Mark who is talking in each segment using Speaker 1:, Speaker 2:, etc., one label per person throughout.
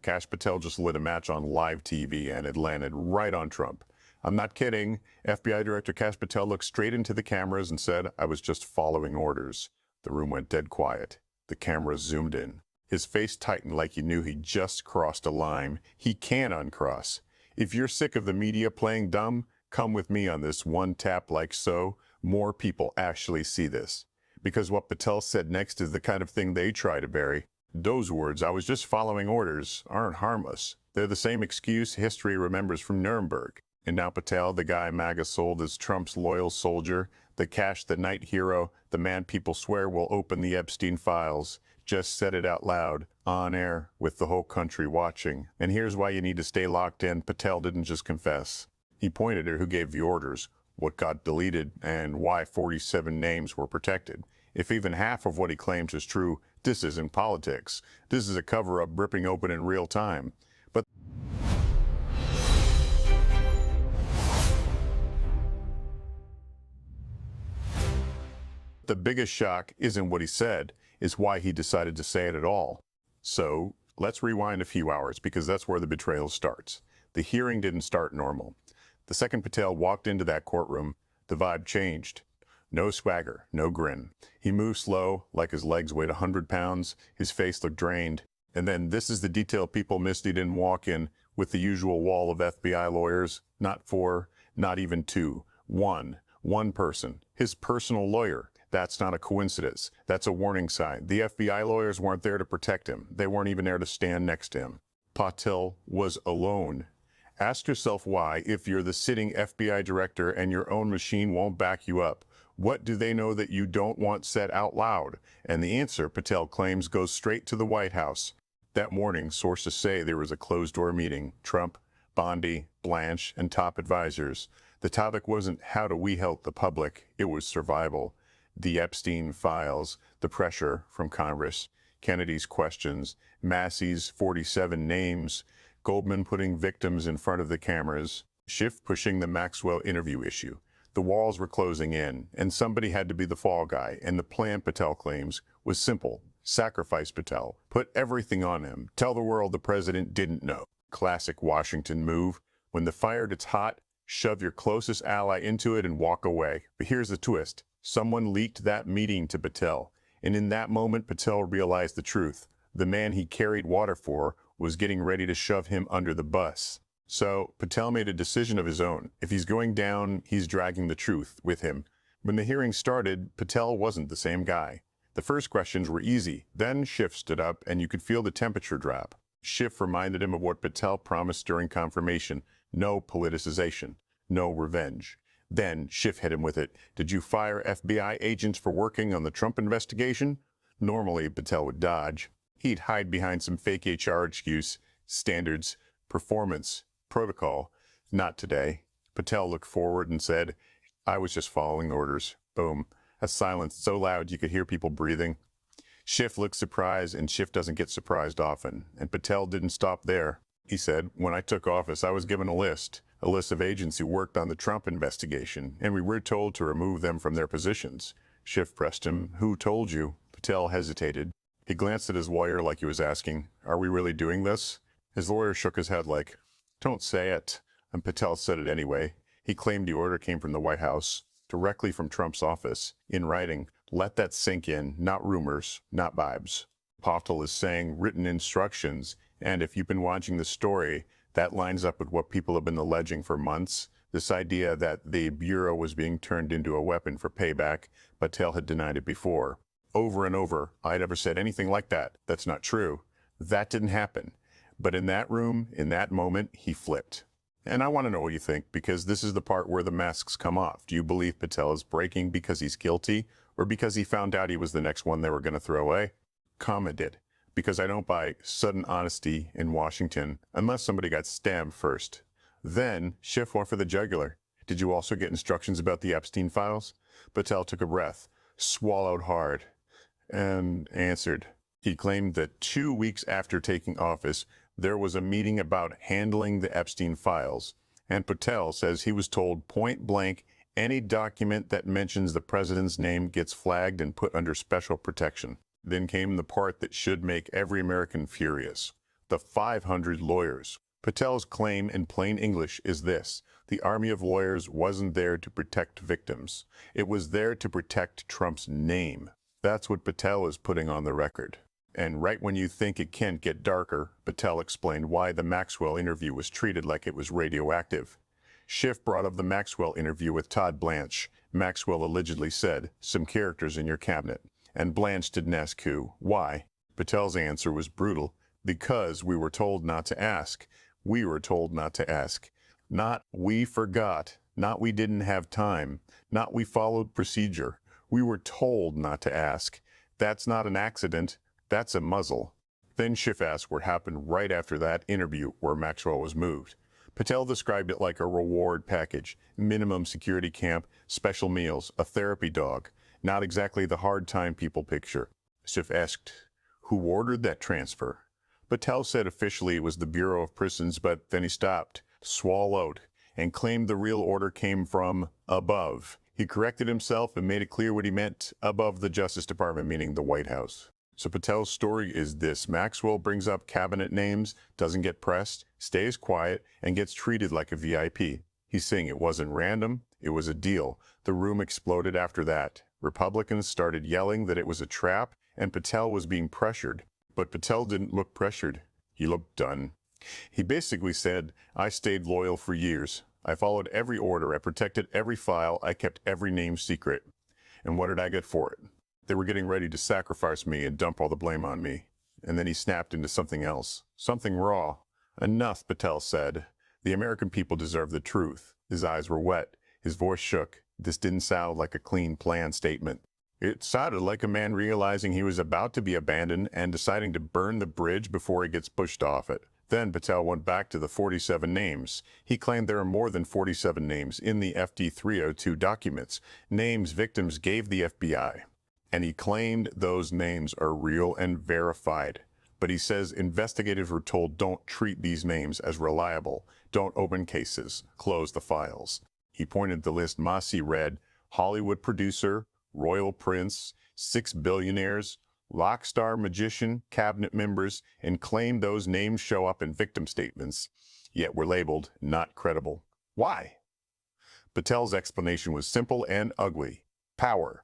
Speaker 1: Kash Patel just lit a match on live TV and it landed right on Trump. I'm not kidding. FBI Director Kash Patel looked straight into the cameras and said, "I was just following orders." The room went dead quiet. The cameras zoomed in. His face tightened like he knew he just crossed a line he can't uncross. If you're sick of the media playing dumb, come with me on this one tap like so. More people actually see this. Because what Patel said next is the kind of thing they try to bury. Those words, "I was just following orders," aren't harmless. They're the same excuse history remembers from Nuremberg. And now Patel, the guy MAGA sold as Trump's loyal soldier, the Kash the night hero, the man people swear will open the Epstein files, just said it out loud, on air, with the whole country watching. And here's why you need to stay locked in. Patel didn't just confess. He pointed at who gave the orders, what got deleted, and why 47 names were protected. If even half of what he claims is true, this isn't politics. This is a cover-up ripping open in real time. But the biggest shock isn't what he said, it's why he decided to say it at all. So let's rewind a few hours, because that's where the betrayal starts. The hearing didn't start normal. The second Patel walked into that courtroom, the vibe changed. No swagger, no grin. He moved slow, like his legs weighed 100 pounds. His face looked drained. And then this is the detail people missed. He didn't walk in with the usual wall of FBI lawyers. Not four, not even two. One person, his personal lawyer. That's not a coincidence. That's a warning sign. The FBI lawyers weren't there to protect him. They weren't even there to stand next to him. Patel was alone. Ask yourself why, if you're the sitting FBI director and your own machine won't back you up. What do they know that you don't want said out loud? And the answer, Patel claims, goes straight to the White House. That morning, sources say there was a closed-door meeting. Trump, Bondi, Blanche, and top advisors. The topic wasn't how do we help the public, it was survival. The Epstein files, the pressure from Congress, Kennedy's questions, Massey's 47 names, Goldman putting victims in front of the cameras, Schiff pushing the Maxwell interview issue. The walls were closing in, and somebody had to be the fall guy, and the plan, Patel claims, was simple. Sacrifice Patel. Put everything on him. Tell the world the president didn't know. Classic Washington move. When the fire gets hot, shove your closest ally into it and walk away. But here's the twist. Someone leaked that meeting to Patel, and in that moment Patel realized the truth. The man he carried water for was getting ready to shove him under the bus. So Patel made a decision of his own. If he's going down, he's dragging the truth with him. When the hearing started, Patel wasn't the same guy. The first questions were easy. Then Schiff stood up, and you could feel the temperature drop. Schiff reminded him of what Patel promised during confirmation. No politicization. No revenge. Then Schiff hit him with it. Did you fire FBI agents for working on the Trump investigation? Normally, Patel would dodge. He'd hide behind some fake HR excuse, standards, performance, protocol. Not today. Patel looked forward and said, "I was just following orders." Boom. A silence so loud you could hear people breathing. Schiff looked surprised, and Schiff doesn't get surprised often. And Patel didn't stop there. He said, "When I took office, I was given a list of agents who worked on the Trump investigation, and we were told to remove them from their positions." Schiff pressed him, "Who told you?" Patel hesitated. He glanced at his lawyer like he was asking, "Are we really doing this?" His lawyer shook his head like, "Don't say it." And Patel said it anyway. He claimed the order came from the White House, directly from Trump's office, in writing. Let that sink in, not rumors, not vibes. Patel is saying written instructions, and if you've been watching the story, that lines up with what people have been alleging for months. This idea that the Bureau was being turned into a weapon for payback. Patel had denied it before. Over and over, "I never said anything like that. That's not true." That didn't happen. But in that room, in that moment, he flipped. And I want to know what you think, because this is the part where the masks come off. Do you believe Patel is breaking because he's guilty, or because he found out he was the next one they were going to throw away? Comment it, because I don't buy sudden honesty in Washington unless somebody got stabbed first. Then Schiff went for the jugular. "Did you also get instructions about the Epstein files?" Patel took a breath, swallowed hard, and answered. He claimed that 2 weeks after taking office, there was a meeting about handling the Epstein files, and Patel says he was told point blank, any document that mentions the president's name gets flagged and put under special protection. Then came the part that should make every American furious. the 500 lawyers. Patel's claim in plain English is this: the army of lawyers wasn't there to protect victims. It was there to protect Trump's name. That's what Patel is putting on the record. And right when you think it can't get darker, Patel explained why the Maxwell interview was treated like it was radioactive. Schiff brought up the Maxwell interview with Todd Blanche. Maxwell allegedly said, "Some characters in your cabinet." And Blanche didn't ask who. Why? Patel's answer was brutal. Because we were told not to ask. We were told not to ask. Not we forgot. Not we didn't have time. Not we followed procedure. We were told not to ask. That's not an accident. That's a muzzle. Then Schiff asked what happened right after that interview where Maxwell was moved. Patel described it like a reward package, minimum security camp, special meals, a therapy dog. Not exactly the hard time people picture. Schiff asked, who ordered that transfer? Patel said officially it was the Bureau of Prisons, but then he stopped, swallowed, and claimed the real order came from above. He corrected himself and made it clear what he meant: above the Justice Department, meaning the White House. So Patel's story is this: Maxwell brings up cabinet names, doesn't get pressed, stays quiet, and gets treated like a VIP. He's saying it wasn't random, it was a deal. The room exploded after that. Republicans started yelling that it was a trap, and Patel was being pressured. But Patel didn't look pressured. He looked done. He basically said, I stayed loyal for years. I followed every order, I protected every file, I kept every name secret. And what did I get for it? They were getting ready to sacrifice me and dump all the blame on me. And then he snapped into something else, something raw. Enough, Patel said. The American people deserve the truth. His eyes were wet. His voice shook. This didn't sound like a clean, planned statement. It sounded like a man realizing he was about to be abandoned and deciding to burn the bridge before he gets pushed off it. Then Patel went back to the 47 names. He claimed there are more than 47 names in the FD 302 documents, names victims gave the FBI. And he claimed those names are real and verified. But he says investigators were told don't treat these names as reliable, don't open cases, close the files. He pointed the list Massey read: Hollywood producer, royal prince, 6 billionaires, rock star magician, cabinet members, and claimed those names show up in victim statements, yet were labeled not credible. Why? Patel's explanation was simple and ugly: power.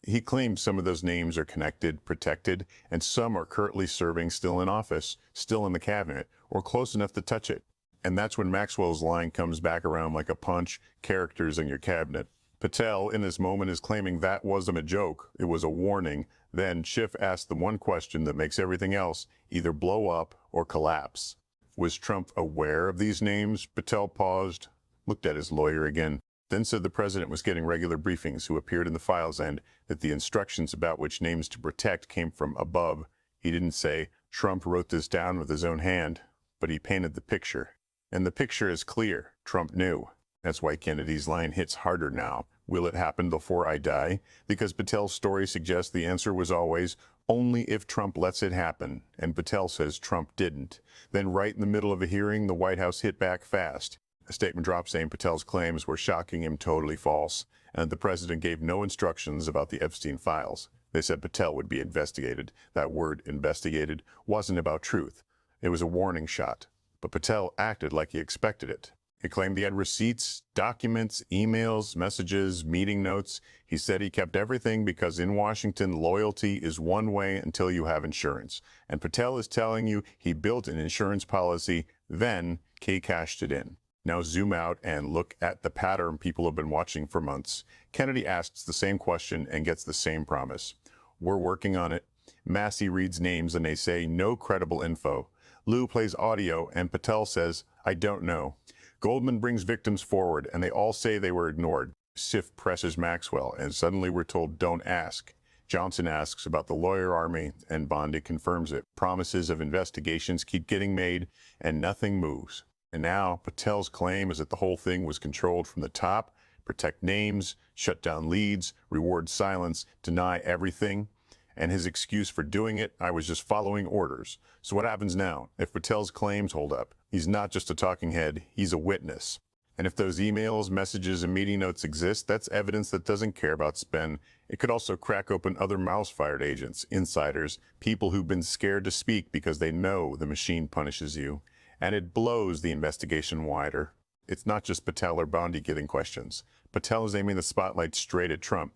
Speaker 1: He claimed some of those names are connected, protected, and some are currently serving still in office, still in the cabinet, or close enough to touch it. And that's when Maxwell's line comes back around like a punch: characters in your cabinet. Patel, in this moment, is claiming that wasn't a joke, it was a warning. Then Schiff asked the one question that makes everything else either blow up or collapse. Was Trump aware of these names? Patel paused, looked at his lawyer again, then said the president was getting regular briefings who appeared in the files and that the instructions about which names to protect came from above. He didn't say, Trump wrote this down with his own hand, but he painted the picture. And the picture is clear. Trump knew. That's why Kennedy's line hits harder now. Will it happen before I die? Because Patel's story suggests the answer was always, only if Trump lets it happen. And Patel says Trump didn't. Then right in the middle of a hearing, the White House hit back fast. A statement dropped saying Patel's claims were shocking him totally false, and the president gave no instructions about the Epstein files. They said Patel would be investigated. That word, investigated, wasn't about truth. It was a warning shot. But Patel acted like he expected it. He claimed he had receipts, documents, emails, messages, meeting notes. He said he kept everything because in Washington, loyalty is one way until you have insurance. And Patel is telling you he built an insurance policy, then cashed it in. Now zoom out and look at the pattern people have been watching for months. Kennedy asks the same question and gets the same promise. We're working on it. Massey reads names and they say no credible info. Lou plays audio and Patel says, I don't know. Goldman brings victims forward and they all say they were ignored. Schiff presses Maxwell and suddenly we're told don't ask. Johnson asks about the lawyer army and Bondi confirms it. Promises of investigations keep getting made and nothing moves. And now Patel's claim is that the whole thing was controlled from the top: protect names, shut down leads, reward silence, deny everything. And his excuse for doing it, I was just following orders. So what happens now? If Patel's claims hold up, he's not just a talking head, he's a witness. And if those emails, messages, and meeting notes exist, that's evidence that doesn't care about spin. It could also crack open other mouse-fired agents, insiders, people who've been scared to speak because they know the machine punishes you. And it blows the investigation wider. It's not just Patel or Bondi getting questions. Patel is aiming the spotlight straight at Trump.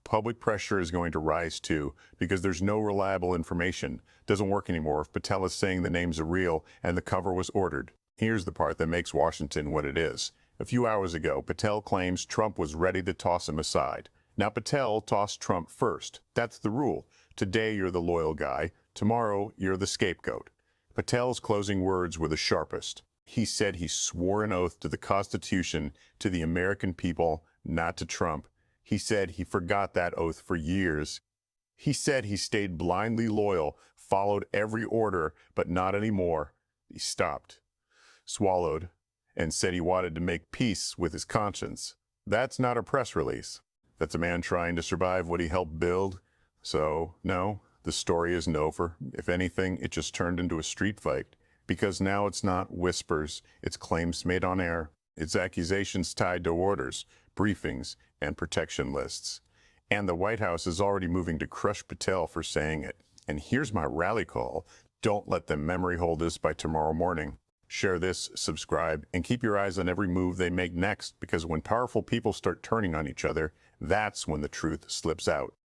Speaker 1: Public pressure is going to rise too, because there's no reliable information. Doesn't work anymore if Patel is saying the names are real and the cover was ordered. Here's the part that makes Washington what it is. A few hours ago, Patel claims Trump was ready to toss him aside. Now Patel tossed Trump first. That's the rule. Today you're the loyal guy. Tomorrow you're the scapegoat. Patel's closing words were the sharpest. He said he swore an oath to the Constitution, to the American people, not to Trump. He said he forgot that oath for years. He said he stayed blindly loyal, followed every order, but not anymore. He stopped, swallowed, and said he wanted to make peace with his conscience. That's not a press release. That's a man trying to survive what he helped build. So, no, the story isn't over. If anything, it just turned into a street fight. Because now it's not whispers, it's claims made on air. It's accusations tied to orders, briefings, and protection lists. And the White House is already moving to crush Patel for saying it. And here's my rally call. Don't let them memory hold this by tomorrow morning. Share this, subscribe, and keep your eyes on every move they make next, because when powerful people start turning on each other, that's when the truth slips out.